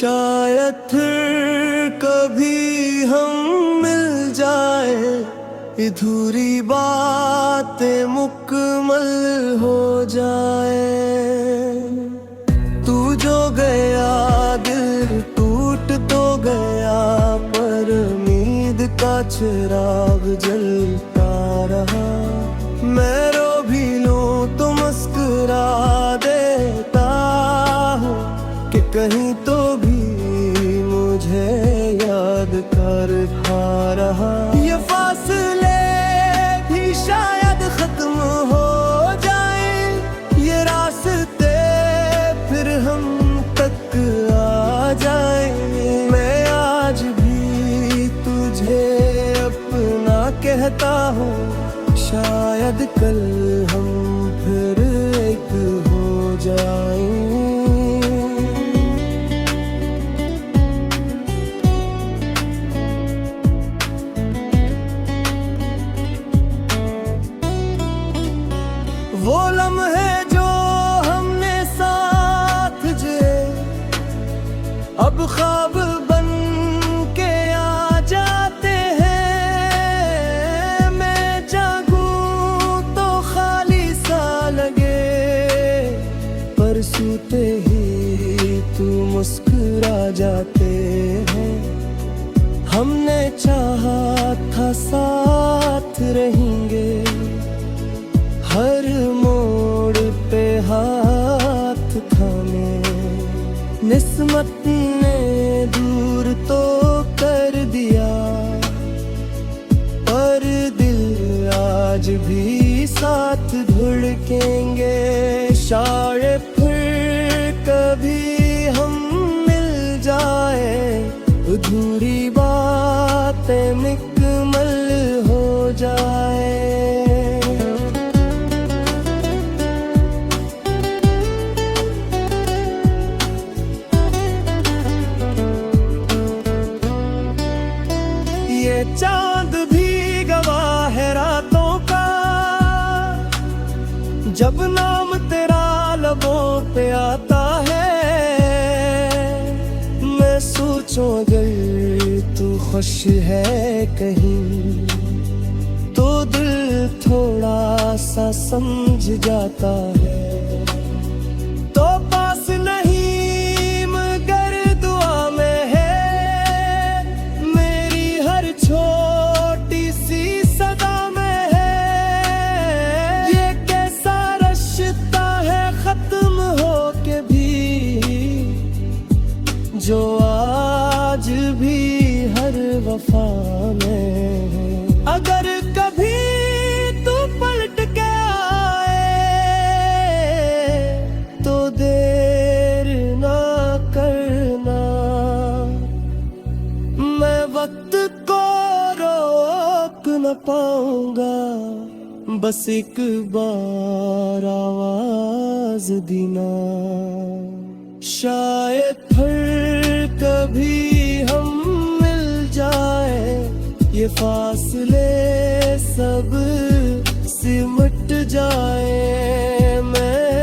शायद फिर कभी हम मिल जाए, अधूरी बातें मुकम्मल हो जाए। तू जो गया दिल टूट तो गया, पर उम्मीद का चिराग जलता रहा। मैं रो भी लूं तो मुस्कुरा देता हूँ कि कहीं तो भी मुझे याद कर पा रहा। ये फासले भी शायद खत्म हो जाए, ये रास्ते फिर हम तक आ जाए। मैं आज भी तुझे अपना कहता हूँ, शायद कल हम फिर एक हो जाएं। वो लम्हे जो हमने साथ जिए, अब ख्वाब बन के आ जाते हैं। मैं जागूं तो खाली सा लगे, पर सोते ही तू मुस्कुरा जाते हैं। हमने चाहा था साथ रहेंगे, हर मोड़ पे हाथ थामे। निस्मत ने दूर तो कर दिया, पर दिल आज भी साथ धड़केंगे। शायद फिर कभी हम मिल जाए, अधूरी बातें मुकम्मल हो जाए। ये चांद भी गवाह है रातों का, जब नाम तेरा लबों पे आता है। मैं सोचूं अगर तू खुश है कहीं, तो दिल थोड़ा सा समझ जाता है। तो पास नहीं मगर दुआ में है, मेरी हर छोटी सी सदा में है। ये कैसा रिश्ता है खत्म हो के भी, जो आज भी हर वफा में है। अगर कभी तू पलट के आए, तो देर ना करना। मैं वक्त को रोक न पाऊंगा, बस एक बार आवाज देना। शायद फिर कभी हम मिल जाए, ये फासले सब सिमट जाए। मैं